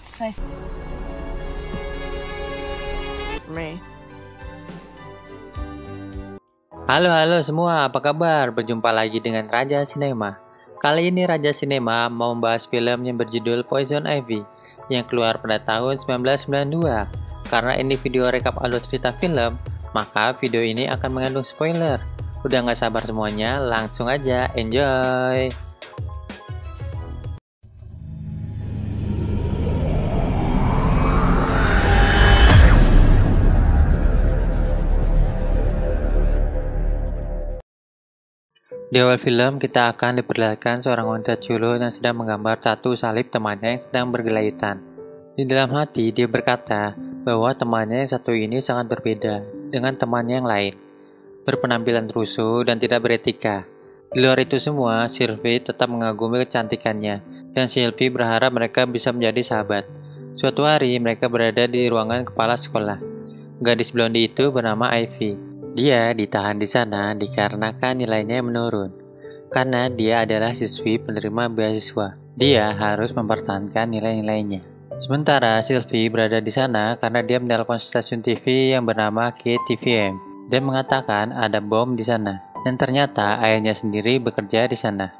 Stress me. Halo semua, apa kabar? Berjumpa lagi dengan Raja Sinema. Kali ini Raja Sinema mau membahas film yang berjudul Poison Ivy yang keluar pada tahun 1992. Karena ini video rekap alur cerita film, maka video ini akan mengandung spoiler. Udah nggak sabar semuanya, langsung aja enjoy! Di awal film, kita akan diperlihatkan seorang wanita culun yang sedang menggambar tatu salib temannya yang sedang bergelayutan. Di dalam hati, dia berkata bahwa temannya yang satu ini sangat berbeda dengan temannya yang lain, berpenampilan rusuh dan tidak beretika. Di luar itu semua, Sylvie tetap mengagumi kecantikannya, dan Sylvie berharap mereka bisa menjadi sahabat. Suatu hari, mereka berada di ruangan kepala sekolah. Gadis blondi itu bernama Ivy. Dia ditahan di sana dikarenakan nilainya menurun. Karena dia adalah siswi penerima beasiswa, dia harus mempertahankan nilai-nilainya. Sementara Sylvie berada di sana karena dia menelpon stasiun TV yang bernama KTVM dan mengatakan ada bom di sana. Dan ternyata ayahnya sendiri bekerja di sana.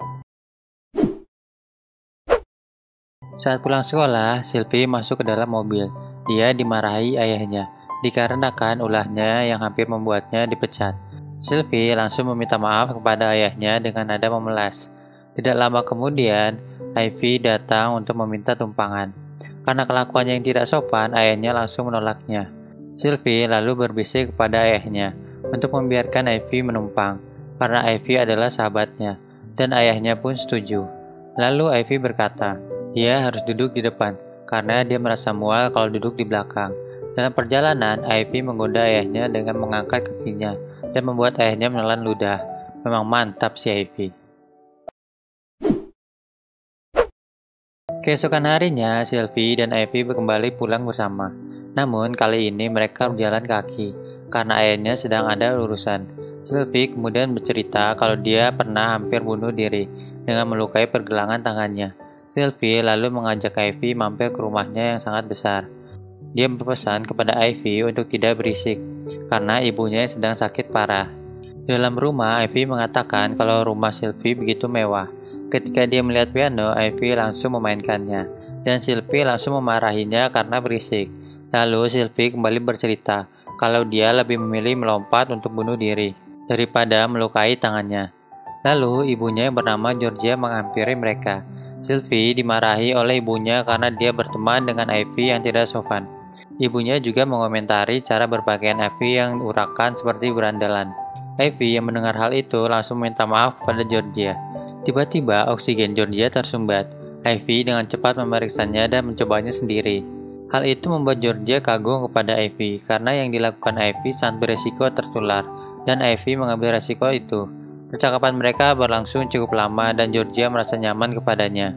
Saat pulang sekolah, Sylvie masuk ke dalam mobil. Dia dimarahi ayahnya dikarenakan ulahnya yang hampir membuatnya dipecat. Sylvie langsung meminta maaf kepada ayahnya dengan nada memelas. Tidak lama kemudian, Ivy datang untuk meminta tumpangan. Karena kelakuannya yang tidak sopan, ayahnya langsung menolaknya. Sylvie lalu berbisik kepada ayahnya untuk membiarkan Ivy menumpang, karena Ivy adalah sahabatnya, dan ayahnya pun setuju. Lalu Ivy berkata, dia harus duduk di depan, karena dia merasa mual kalau duduk di belakang. Dalam perjalanan, Ivy menggoda ayahnya dengan mengangkat kakinya dan membuat ayahnya menelan ludah. Memang mantap si Ivy. Keesokan harinya, Sylvie dan Ivy kembali pulang bersama. Namun, kali ini mereka berjalan kaki, karena ayahnya sedang ada urusan. Sylvie kemudian bercerita kalau dia pernah hampir bunuh diri dengan melukai pergelangan tangannya. Sylvie lalu mengajak Ivy mampir ke rumahnya yang sangat besar. Dia berpesan kepada Ivy untuk tidak berisik, karena ibunya sedang sakit parah. Di dalam rumah, Ivy mengatakan kalau rumah Sylvie begitu mewah. Ketika dia melihat piano, Ivy langsung memainkannya, dan Sylvie langsung memarahinya karena berisik. Lalu Sylvie kembali bercerita kalau dia lebih memilih melompat untuk bunuh diri daripada melukai tangannya. Lalu ibunya yang bernama Georgia menghampiri mereka. Sylvie dimarahi oleh ibunya karena dia berteman dengan Ivy yang tidak sopan. Ibunya juga mengomentari cara berpakaian Ivy yang urakan seperti berandalan. Ivy yang mendengar hal itu langsung minta maaf kepada Georgia. Tiba-tiba oksigen Georgia tersumbat. Ivy dengan cepat memeriksanya dan mencobanya sendiri. Hal itu membuat Georgia kagum kepada Ivy karena yang dilakukan Ivy sangat beresiko tertular, dan Ivy mengambil resiko itu. Percakapan mereka berlangsung cukup lama dan Georgia merasa nyaman kepadanya.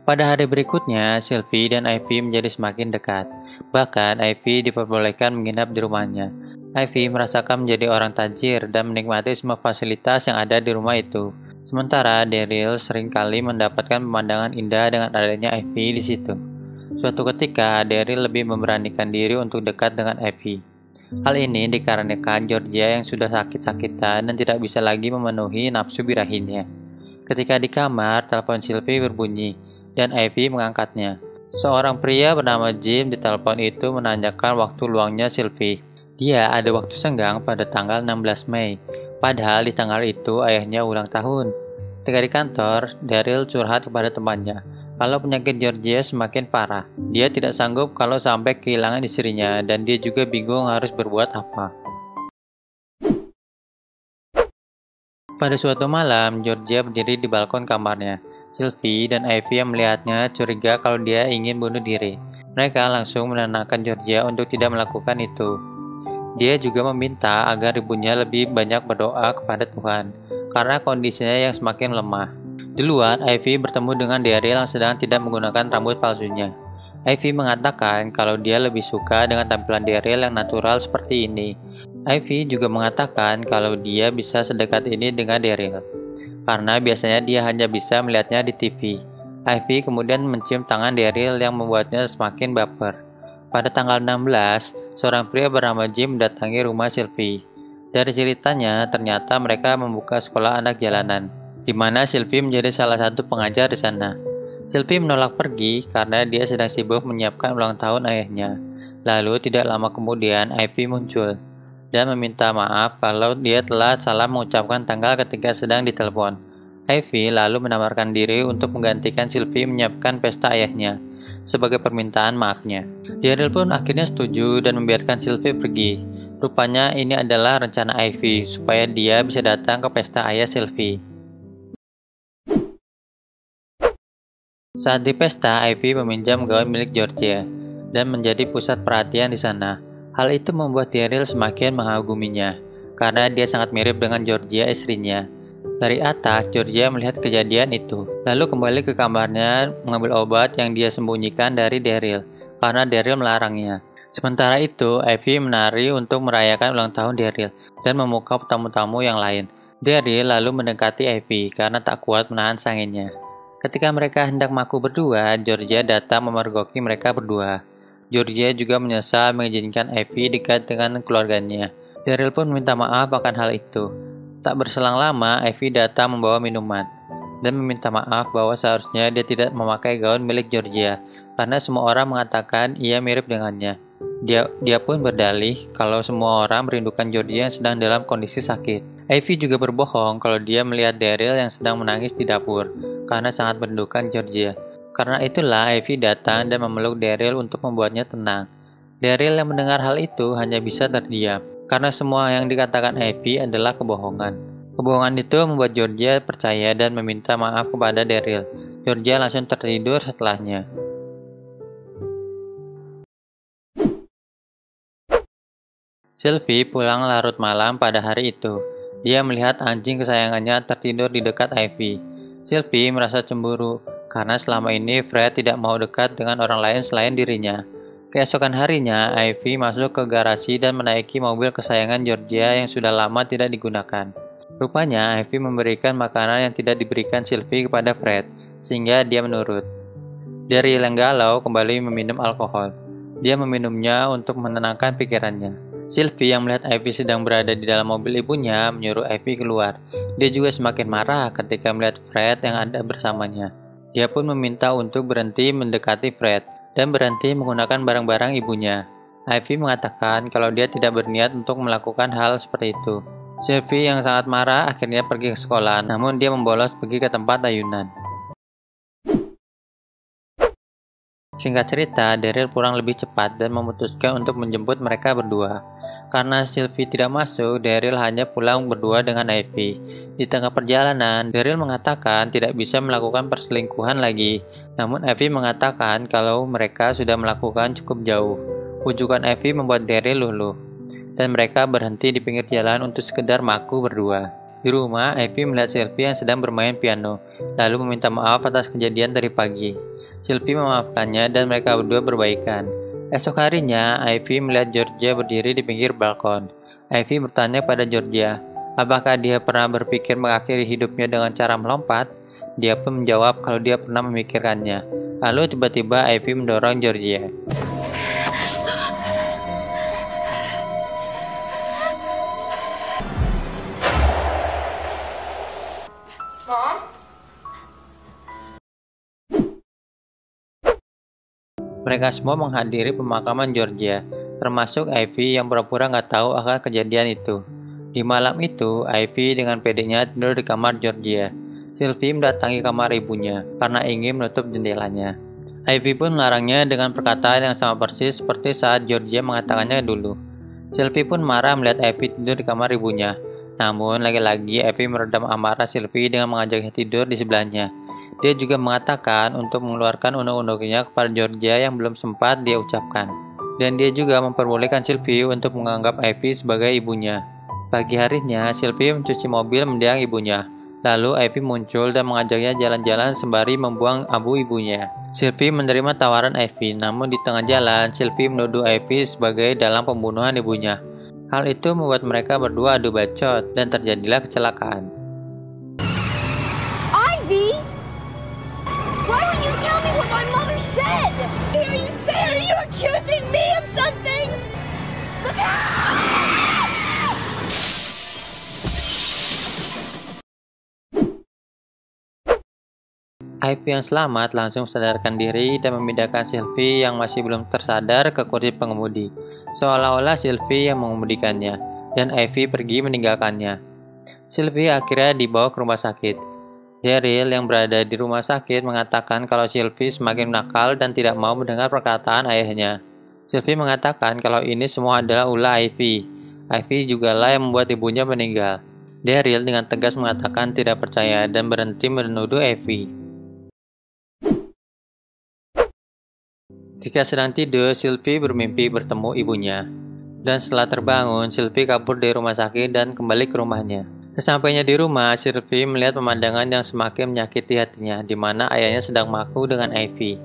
Pada hari berikutnya, Sylvie dan Ivy menjadi semakin dekat. Bahkan, Ivy diperbolehkan menginap di rumahnya. Ivy merasakan menjadi orang tajir dan menikmati semua fasilitas yang ada di rumah itu. Sementara Daryl seringkali mendapatkan pemandangan indah dengan adanya Ivy di situ. Suatu ketika, Daryl lebih memberanikan diri untuk dekat dengan Ivy. Hal ini dikarenakan Georgia yang sudah sakit-sakitan dan tidak bisa lagi memenuhi nafsu birahinya. Ketika di kamar, telepon Sylvie berbunyi, dan Ivy mengangkatnya. Seorang pria bernama Jim di telepon itu menanyakan waktu luangnya Sylvie. Dia ada waktu senggang pada tanggal 16 Mei, padahal di tanggal itu ayahnya ulang tahun. Ketika di kantor, Daryl curhat kepada temannya kalau penyakit Georgia semakin parah. Dia tidak sanggup kalau sampai kehilangan istrinya, dan dia juga bingung harus berbuat apa. Pada suatu malam, Georgia berdiri di balkon kamarnya. Sylvie dan Ivy yang melihatnya curiga kalau dia ingin bunuh diri. Mereka langsung menenangkan Georgia untuk tidak melakukan itu. Dia juga meminta agar ibunya lebih banyak berdoa kepada Tuhan, karena kondisinya yang semakin lemah. Di luar, Ivy bertemu dengan Daryl yang sedang tidak menggunakan rambut palsunya. Ivy mengatakan kalau dia lebih suka dengan tampilan Daryl yang natural seperti ini. Ivy juga mengatakan kalau dia bisa sedekat ini dengan Daryl. karena biasanya dia hanya bisa melihatnya di TV. Ivy kemudian mencium tangan Daryl yang membuatnya semakin baper. Pada tanggal 16, seorang pria bernama Jim mendatangi rumah Sylvie. Dari ceritanya, ternyata mereka membuka sekolah anak jalanan, di mana Sylvie menjadi salah satu pengajar di sana. Sylvie menolak pergi karena dia sedang sibuk menyiapkan ulang tahun ayahnya. Lalu tidak lama kemudian Ivy muncul dan meminta maaf kalau dia telah salah mengucapkan tanggal ketika sedang ditelepon. Ivy lalu menawarkan diri untuk menggantikan Sylvie menyiapkan pesta ayahnya sebagai permintaan maafnya. Daryl pun akhirnya setuju dan membiarkan Sylvie pergi. Rupanya ini adalah rencana Ivy supaya dia bisa datang ke pesta ayah Sylvie. Saat di pesta, Ivy meminjam gaun milik Georgia dan menjadi pusat perhatian di sana. Hal itu membuat Daryl semakin mengaguminya, karena dia sangat mirip dengan Georgia istrinya. Dari atas, Georgia melihat kejadian itu, lalu kembali ke kamarnya mengambil obat yang dia sembunyikan dari Daryl, karena Daryl melarangnya. Sementara itu, Ivy menari untuk merayakan ulang tahun Daryl dan memukau tamu-tamu yang lain. Daryl lalu mendekati Ivy karena tak kuat menahan sanginnya. Ketika mereka hendak maku berdua, Georgia datang memergoki mereka berdua. Georgia juga menyesal mengizinkan Ivy dekat dengan keluarganya. Daryl pun minta maaf akan hal itu. Tak berselang lama, Ivy datang membawa minuman dan meminta maaf bahwa seharusnya dia tidak memakai gaun milik Georgia karena semua orang mengatakan ia mirip dengannya. Dia pun berdalih kalau semua orang merindukan Georgia yang sedang dalam kondisi sakit. Ivy juga berbohong kalau dia melihat Daryl yang sedang menangis di dapur karena sangat merindukan Georgia. Karena itulah Ivy datang dan memeluk Daryl untuk membuatnya tenang. Daryl yang mendengar hal itu hanya bisa terdiam, karena semua yang dikatakan Ivy adalah kebohongan. Kebohongan itu membuat Georgia percaya dan meminta maaf kepada Daryl. Georgia langsung tertidur setelahnya. Sylvie pulang larut malam pada hari itu. Dia melihat anjing kesayangannya tertidur di dekat Ivy. Sylvie merasa cemburu, karena selama ini Fred tidak mau dekat dengan orang lain selain dirinya. Keesokan harinya, Ivy masuk ke garasi dan menaiki mobil kesayangan Georgia yang sudah lama tidak digunakan. Rupanya, Ivy memberikan makanan yang tidak diberikan Sylvie kepada Fred, sehingga dia menurut. Daryl yang galau kembali meminum alkohol. Dia meminumnya untuk menenangkan pikirannya. Sylvie yang melihat Ivy sedang berada di dalam mobil ibunya menyuruh Ivy keluar. Dia juga semakin marah ketika melihat Fred yang ada bersamanya. Dia pun meminta untuk berhenti mendekati Fred dan berhenti menggunakan barang-barang ibunya. Ivy mengatakan kalau dia tidak berniat untuk melakukan hal seperti itu. Sylvie yang sangat marah akhirnya pergi ke sekolah, namun dia membolos pergi ke tempat ayunan. Singkat cerita, Daryl pulang lebih cepat dan memutuskan untuk menjemput mereka berdua. Karena Sylvie tidak masuk, Daryl hanya pulang berdua dengan Ivy. Di tengah perjalanan, Daryl mengatakan tidak bisa melakukan perselingkuhan lagi. Namun Ivy mengatakan kalau mereka sudah melakukan cukup jauh. Ujukan Ivy membuat Daryl luluh, dan mereka berhenti di pinggir jalan untuk sekedar maku berdua. Di rumah, Ivy melihat Sylvie yang sedang bermain piano, lalu meminta maaf atas kejadian dari pagi. Sylvie memaafkannya dan mereka berdua berbaikan. Esok harinya, Ivy melihat Georgia berdiri di pinggir balkon. Ivy bertanya pada Georgia, apakah dia pernah berpikir mengakhiri hidupnya dengan cara melompat? Dia pun menjawab kalau dia pernah memikirkannya. Lalu tiba-tiba Ivy mendorong Georgia. Mom? Mereka semua menghadiri pemakaman Georgia, termasuk Ivy yang pura-pura nggak tahu akan kejadian itu. Di malam itu, Ivy dengan pedenya tidur di kamar Georgia. Sylvie mendatangi kamar ibunya karena ingin menutup jendelanya. Ivy pun melarangnya dengan perkataan yang sama persis seperti saat Georgia mengatakannya dulu. Sylvie pun marah melihat Ivy tidur di kamar ibunya. Namun, lagi-lagi Ivy meredam amarah Sylvie dengan mengajaknya tidur di sebelahnya. Dia juga mengatakan untuk mengeluarkan undang-undangnya kepada Georgia yang belum sempat dia ucapkan. Dan dia juga memperbolehkan Sylvie untuk menganggap Ivy sebagai ibunya. Pagi harinya, Sylvie mencuci mobil mendiang ibunya. Lalu Ivy muncul dan mengajaknya jalan-jalan sembari membuang abu ibunya. Sylvie menerima tawaran Ivy, namun di tengah jalan, Sylvie menuduh Ivy sebagai dalam pembunuhan ibunya. Hal itu membuat mereka berdua adu bacot dan terjadilah kecelakaan. shed! Are you saying, are you accusing me of something? Ivy yang selamat langsung sadarkan diri dan memindahkan Sylvie yang masih belum tersadar ke kursi pengemudi, seolah-olah Sylvie yang mengemudikannya, dan Ivy pergi meninggalkannya. Sylvie akhirnya dibawa ke rumah sakit. Daryl yang berada di rumah sakit mengatakan kalau Sylvie semakin nakal dan tidak mau mendengar perkataan ayahnya. Sylvie mengatakan kalau ini semua adalah ulah Ivy. Ivy jugalah yang membuat ibunya meninggal. Daryl dengan tegas mengatakan tidak percaya dan berhenti menuduh Ivy. Jika sedang tidur, Sylvie bermimpi bertemu ibunya. Dan setelah terbangun, Sylvie kabur dari rumah sakit dan kembali ke rumahnya. Sesampainya di rumah, Sylvie melihat pemandangan yang semakin menyakiti hatinya, di mana ayahnya sedang maku dengan Ivy.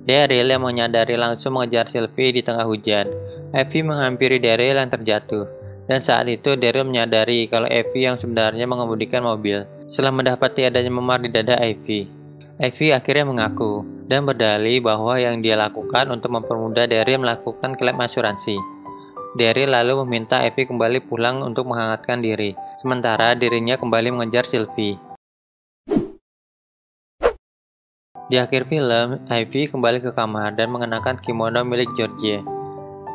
Daryl yang menyadari langsung mengejar Sylvie di tengah hujan. Ivy menghampiri Daryl yang terjatuh. Dan saat itu Daryl menyadari kalau Ivy yang sebenarnya mengemudikan mobil. Setelah mendapati adanya memar di dada Ivy akhirnya mengaku dan berdalih bahwa yang dia lakukan untuk mempermudah Daryl melakukan klaim asuransi. Daryl lalu meminta Ivy kembali pulang untuk menghangatkan diri, sementara dirinya kembali mengejar Sylvie. Di akhir film, Ivy kembali ke kamar dan mengenakan kimono milik George.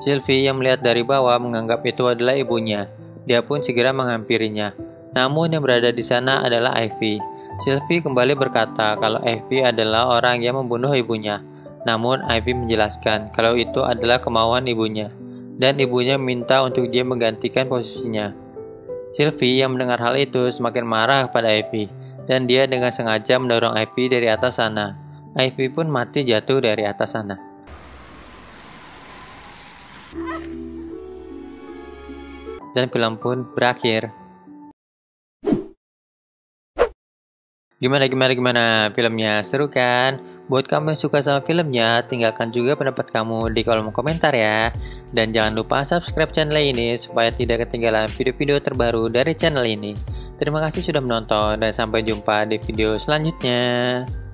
Sylvie yang melihat dari bawah menganggap itu adalah ibunya. Dia pun segera menghampirinya. Namun yang berada di sana adalah Ivy. Sylvie kembali berkata kalau Ivy adalah orang yang membunuh ibunya. Namun Ivy menjelaskan kalau itu adalah kemauan ibunya, dan ibunya minta untuk dia menggantikan posisinya. Sylvie yang mendengar hal itu semakin marah pada Ivy, dan dia dengan sengaja mendorong Ivy dari atas sana. Ivy pun mati jatuh dari atas sana. Dan film pun berakhir. Gimana filmnya? Seru kan? Buat kamu yang suka sama filmnya, tinggalkan juga pendapat kamu di kolom komentar ya. Dan jangan lupa subscribe channel ini supaya tidak ketinggalan video-video terbaru dari channel ini. Terima kasih sudah menonton dan sampai jumpa di video selanjutnya.